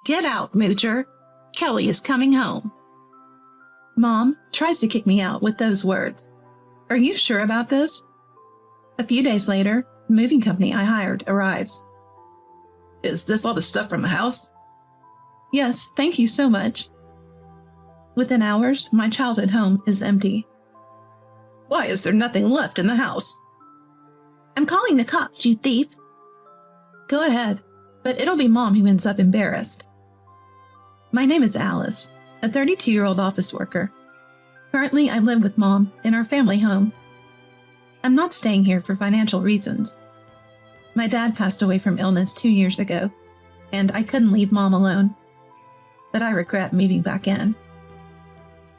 Get out, Moocher. Kelly is coming home. Mom tries to kick me out with those words. Are you sure about this? A few days later, the moving company I hired arrives. Is this all the stuff from the house? Yes, thank you so much. Within hours, my childhood home is empty. Why is there nothing left in the house? I'm calling the cops, you thief. Go ahead, but it'll be Mom who ends up embarrassed. My name is Alice, a 32-year-old office worker. Currently, I live with Mom in our family home. I'm not staying here for financial reasons. My dad passed away from illness 2 years ago, and I couldn't leave Mom alone. But I regret moving back in.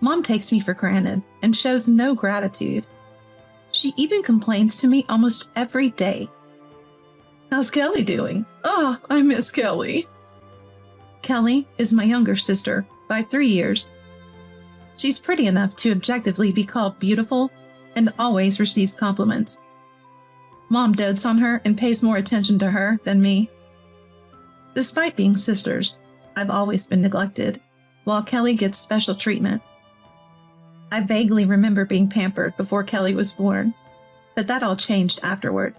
Mom takes me for granted and shows no gratitude. She even complains to me almost every day. How's Kelly doing? Oh, I miss Kelly. Kelly is my younger sister by 3 years. She's pretty enough to objectively be called beautiful and always receives compliments. Mom dotes on her and pays more attention to her than me. Despite being sisters, I've always been neglected, while Kelly gets special treatment. I vaguely remember being pampered before Kelly was born, but that all changed afterward.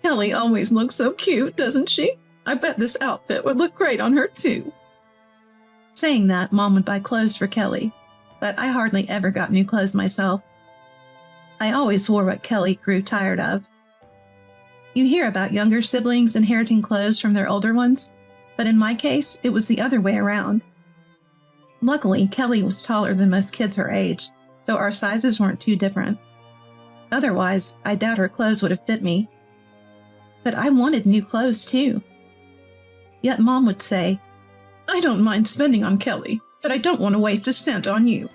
Kelly always looks so cute, doesn't she? I bet this outfit would look great on her too. Saying that, Mom would buy clothes for Kelly, but I hardly ever got new clothes myself. I always wore what Kelly grew tired of. You hear about younger siblings inheriting clothes from their older ones, but in my case, it was the other way around. Luckily, Kelly was taller than most kids her age, so our sizes weren't too different. Otherwise, I doubt her clothes would have fit me. But I wanted new clothes too. Yet Mom would say, I don't mind spending on Kelly, but I don't want to waste a cent on you.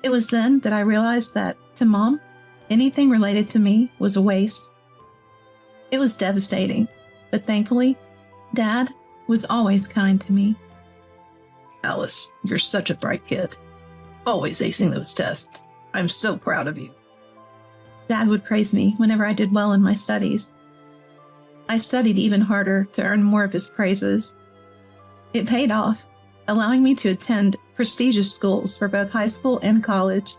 It was then that I realized that, to Mom, anything related to me was a waste. It was devastating, but thankfully, Dad was always kind to me. Alice, you're such a bright kid. Always acing those tests. I'm so proud of you. Dad would praise me whenever I did well in my studies. I studied even harder to earn more of his praises. It paid off, allowing me to attend prestigious schools for both high school and college.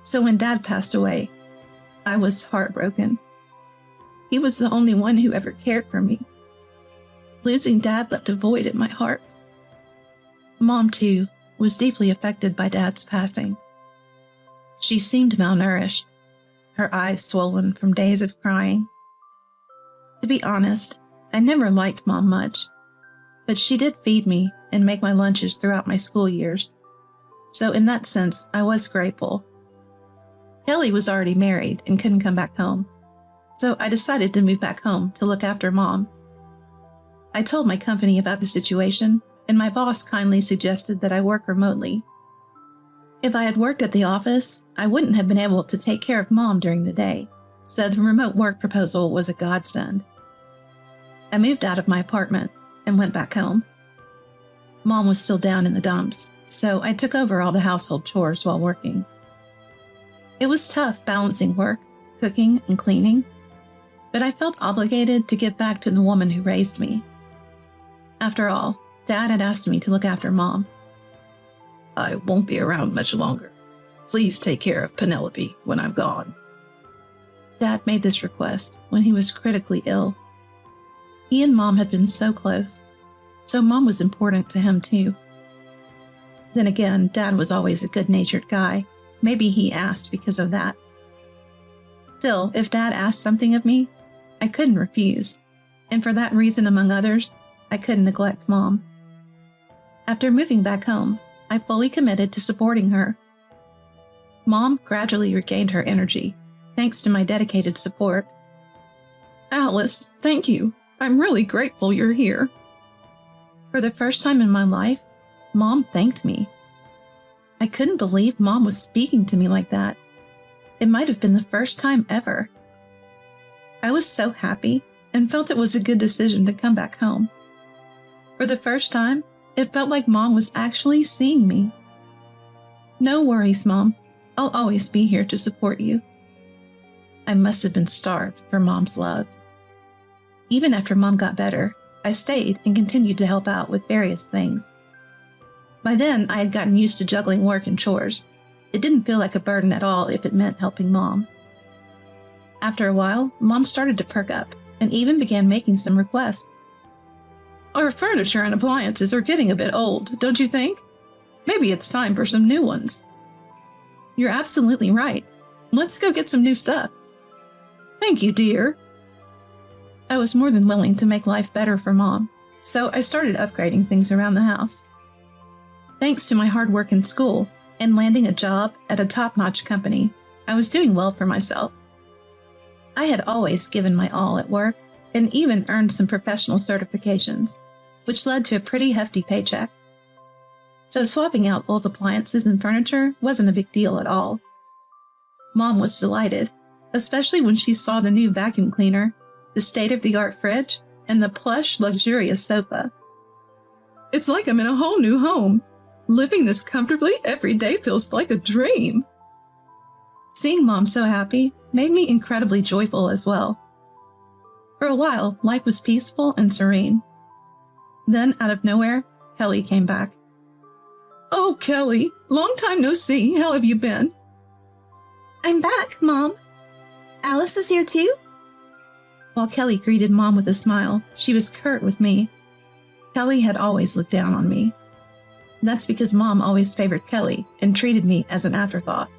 So when Dad passed away, I was heartbroken. He was the only one who ever cared for me. Losing Dad left a void in my heart. Mom, too, was deeply affected by Dad's passing. She seemed malnourished, her eyes swollen from days of crying. To be honest, I never liked Mom much, but she did feed me and make my lunches throughout my school years. So in that sense, I was grateful. Kelly was already married and couldn't come back home, so I decided to move back home to look after Mom. I told my company about the situation, and my boss kindly suggested that I work remotely. If I had worked at the office, I wouldn't have been able to take care of Mom during the day, so the remote work proposal was a godsend. I moved out of my apartment and went back home. Mom was still down in the dumps, so I took over all the household chores while working. It was tough balancing work, cooking, and cleaning, but I felt obligated to give back to the woman who raised me. After all, Dad had asked me to look after Mom. I won't be around much longer. Please take care of Penelope when I'm gone. Dad made this request when he was critically ill. He and Mom had been so close, so Mom was important to him too. Then again, Dad was always a good-natured guy. Maybe he asked because of that. Still, if Dad asked something of me, I couldn't refuse, and for that reason, among others, I couldn't neglect Mom. After moving back home, I fully committed to supporting her. Mom gradually regained her energy, thanks to my dedicated support. Alice, thank you. I'm really grateful you're here. For the first time in my life, Mom thanked me. I couldn't believe Mom was speaking to me like that. It might have been the first time ever. I was so happy and felt it was a good decision to come back home. For the first time, it felt like Mom was actually seeing me. No worries, Mom. I'll always be here to support you. I must have been starved for Mom's love. Even after Mom got better, I stayed and continued to help out with various things. By then, I had gotten used to juggling work and chores. It didn't feel like a burden at all if it meant helping Mom. After a while, Mom started to perk up and even began making some requests. Our furniture and appliances are getting a bit old, don't you think? Maybe it's time for some new ones. You're absolutely right. Let's go get some new stuff. Thank you, dear. I was more than willing to make life better for Mom, so I started upgrading things around the house. Thanks to my hard work in school and landing a job at a top-notch company, I was doing well for myself. I had always given my all at work and even earned some professional certifications, which led to a pretty hefty paycheck. So swapping out old appliances and furniture wasn't a big deal at all. Mom was delighted, especially when she saw the new vacuum cleaner, the state-of-the-art fridge, and the plush, luxurious sofa. It's like I'm in a whole new home. Living this comfortably every day feels like a dream. Seeing Mom so happy made me incredibly joyful as well. For a while, life was peaceful and serene. Then, out of nowhere, Kelly came back. Oh, Kelly, long time no see. How have you been? I'm back, Mom. Alice is here too? While Kelly greeted Mom with a smile, she was curt with me. Kelly had always looked down on me. That's because Mom always favored Kelly and treated me as an afterthought.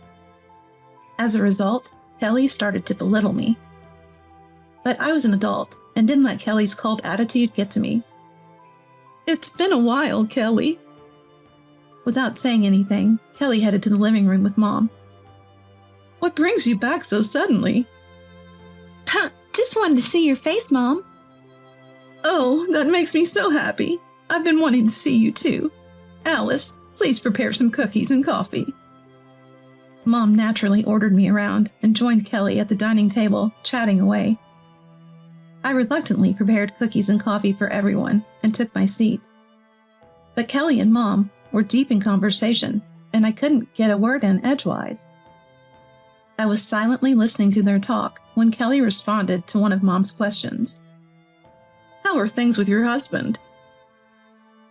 As a result, Kelly started to belittle me. But I was an adult and didn't let Kelly's cold attitude get to me. It's been a while, Kelly. Without saying anything, Kelly headed to the living room with Mom. What brings you back so suddenly? Just wanted to see your face, Mom. Oh, that makes me so happy. I've been wanting to see you too. Alice, please prepare some cookies and coffee. Mom naturally ordered me around and joined Kelly at the dining table, chatting away. I reluctantly prepared cookies and coffee for everyone and took my seat. But Kelly and Mom were deep in conversation, and I couldn't get a word in edgewise. I was silently listening to their talk when Kelly responded to one of Mom's questions. How are things with your husband?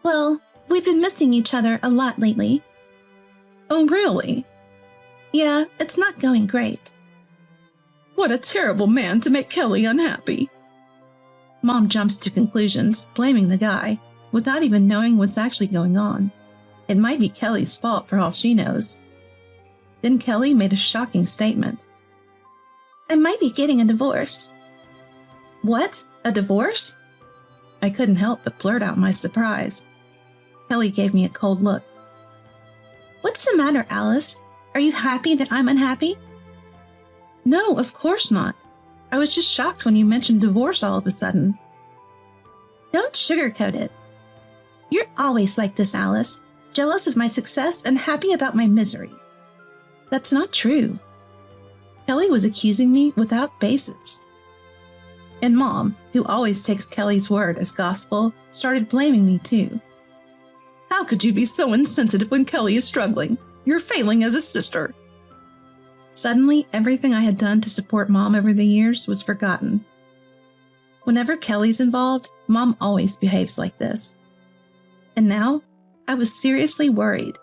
Well, we've been missing each other a lot lately. Oh, really? Yeah, it's not going great. What a terrible man to make Kelly unhappy. Mom jumps to conclusions, blaming the guy, without even knowing what's actually going on. It might be Kelly's fault for all she knows. Then Kelly made a shocking statement. I might be getting a divorce. What? A divorce? I couldn't help but blurt out my surprise. Kelly gave me a cold look. What's the matter, Alice? Are you happy that I'm unhappy? No, of course not. I was just shocked when you mentioned divorce all of a sudden. Don't sugarcoat it. You're always like this, Alice, jealous of my success and happy about my misery. That's not true. Kelly was accusing me without basis. And Mom, who always takes Kelly's word as gospel, started blaming me too. How could you be so insensitive when Kelly is struggling? You're failing as a sister. Suddenly, everything I had done to support Mom over the years was forgotten. Whenever Kelly's involved, Mom always behaves like this. And now, I was seriously worried.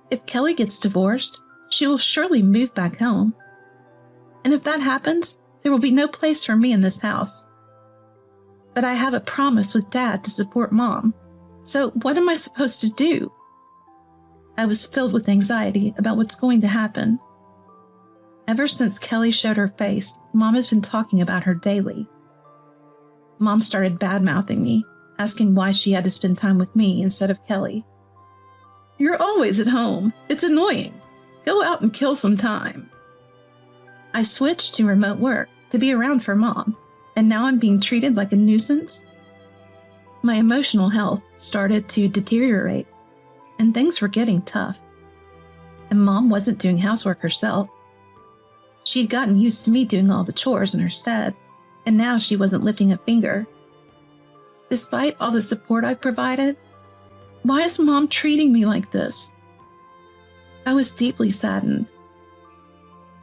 If Kelly gets divorced, she will surely move back home. And if that happens, there will be no place for me in this house. But I have a promise with Dad to support Mom. So what am I supposed to do? I was filled with anxiety about what's going to happen. Ever since Kelly showed her face, Mom has been talking about her daily. Mom started bad-mouthing me, asking why she had to spend time with me instead of Kelly. You're always at home. It's annoying. Go out and kill some time. I switched to remote work to be around for Mom, and now I'm being treated like a nuisance? My emotional health started to deteriorate, and things were getting tough. And Mom wasn't doing housework herself. She'd gotten used to me doing all the chores in her stead, and now she wasn't lifting a finger. Despite all the support I've provided, why is Mom treating me like this? I was deeply saddened,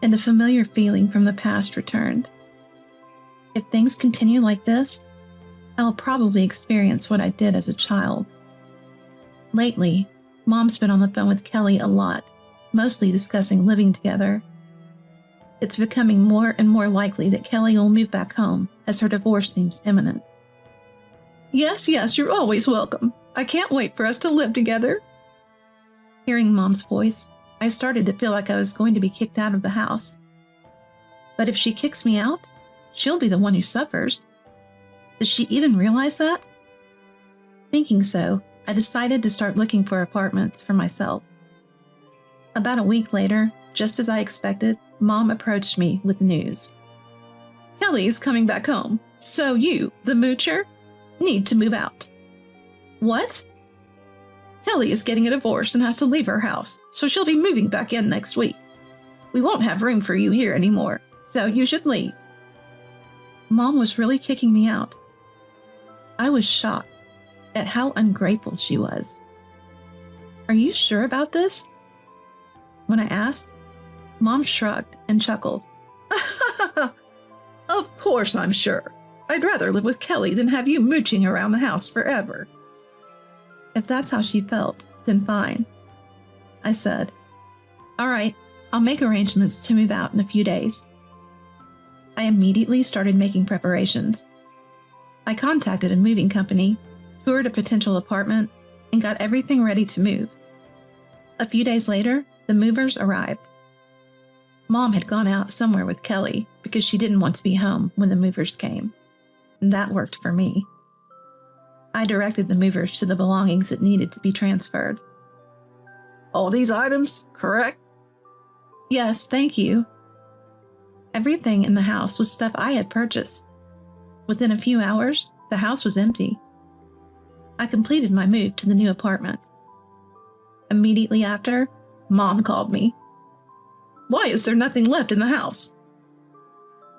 and a familiar feeling from the past returned. If things continue like this, I'll probably experience what I did as a child. Lately, Mom's been on the phone with Kelly a lot, mostly discussing living together. It's becoming more and more likely that Kelly will move back home as her divorce seems imminent. Yes, you're always welcome. I can't wait for us to live together. Hearing Mom's voice, I started to feel like I was going to be kicked out of the house. But if she kicks me out, she'll be the one who suffers. Does she even realize that? Thinking so, I decided to start looking for apartments for myself. About a week later, just as I expected, Mom approached me with the news. Kelly is coming back home, so you, the moocher, need to move out. What? Kelly is getting a divorce and has to leave her house, so she'll be moving back in next week. We won't have room for you here anymore, so you should leave. Mom was really kicking me out. I was shocked at how ungrateful she was. Are you sure about this? When I asked, Mom shrugged and chuckled. Of course I'm sure. I'd rather live with Kelly than have you mooching around the house forever. If that's how she felt, then fine. I said, all right, I'll make arrangements to move out in a few days. I immediately started making preparations. I contacted a moving company, toured a potential apartment, and got everything ready to move. A few days later, the movers arrived. Mom had gone out somewhere with Kelly because she didn't want to be home when the movers came. That worked for me. I directed the movers to the belongings that needed to be transferred. All these items, correct? Yes, thank you. Everything in the house was stuff I had purchased. Within a few hours, the house was empty. I completed my move to the new apartment. Immediately after, Mom called me. Why is there nothing left in the house?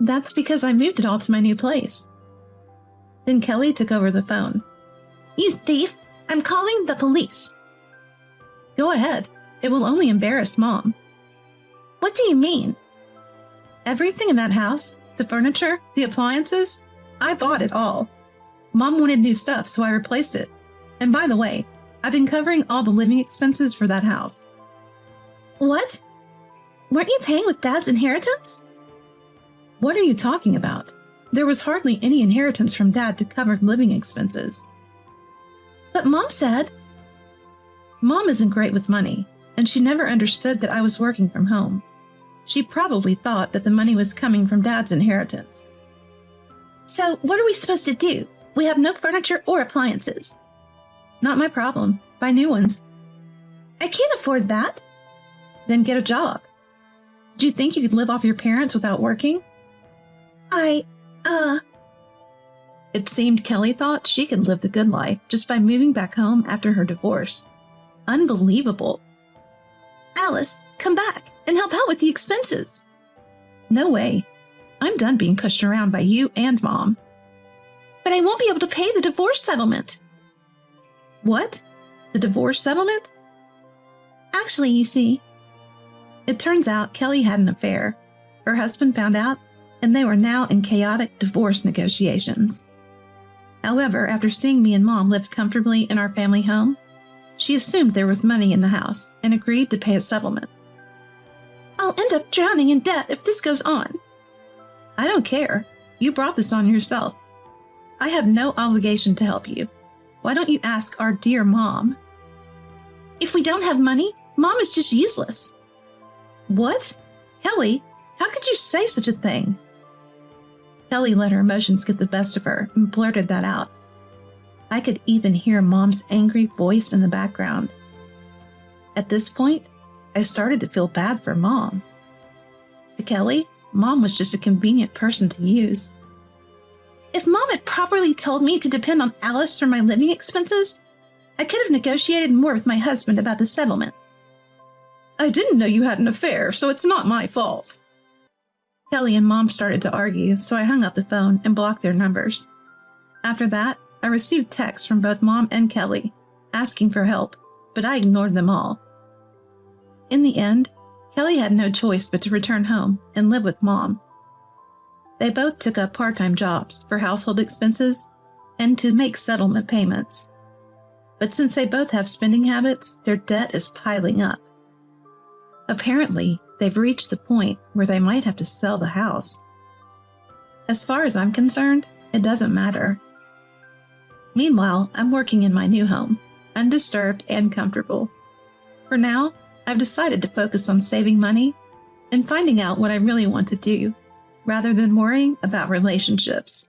That's because I moved it all to my new place. Then Kelly took over the phone. You thief! I'm calling the police. Go ahead. It will only embarrass Mom. What do you mean? Everything in that house, the furniture, the appliances, I bought it all. Mom wanted new stuff, so I replaced it. And by the way, I've been covering all the living expenses for that house. What? Weren't you paying with Dad's inheritance? What are you talking about? There was hardly any inheritance from Dad to cover living expenses. But Mom said... Mom isn't great with money, and she never understood that I was working from home. She probably thought that the money was coming from Dad's inheritance. So what are we supposed to do? We have no furniture or appliances. Not my problem. Buy new ones. I can't afford that. Then get a job. Do you think you could live off your parents without working? It seemed Kelly thought she could live the good life just by moving back home after her divorce. Unbelievable. Alice, come back and help out with the expenses. No way. I'm done being pushed around by you and Mom. But I won't be able to pay the divorce settlement. What? The divorce settlement? Actually, you see, it turns out Kelly had an affair. Her husband found out, and they were now in chaotic divorce negotiations. However, after seeing me and Mom live comfortably in our family home, she assumed there was money in the house and agreed to pay a settlement. I'll end up drowning in debt if this goes on. I don't care. You brought this on yourself. I have no obligation to help you. Why don't you ask our dear Mom? If we don't have money, Mom is just useless. What? Kelly, how could you say such a thing? Kelly let her emotions get the best of her and blurted that out. I could even hear Mom's angry voice in the background. At this point, I started to feel bad for Mom. To Kelly, Mom was just a convenient person to use. If Mom had properly told me to depend on Alice for my living expenses, I could have negotiated more with my husband about the settlement. I didn't know you had an affair, so it's not my fault. Kelly and Mom started to argue, so I hung up the phone and blocked their numbers. After that, I received texts from both Mom and Kelly, asking for help, but I ignored them all. In the end, Kelly had no choice but to return home and live with Mom. They both took up part-time jobs for household expenses, and to make settlement payments. But since they both have spending habits, their debt is piling up. Apparently, they've reached the point where they might have to sell the house. As far as I'm concerned, it doesn't matter. Meanwhile, I'm working in my new home, undisturbed and comfortable. For now, I've decided to focus on saving money and finding out what I really want to do, rather than worrying about relationships.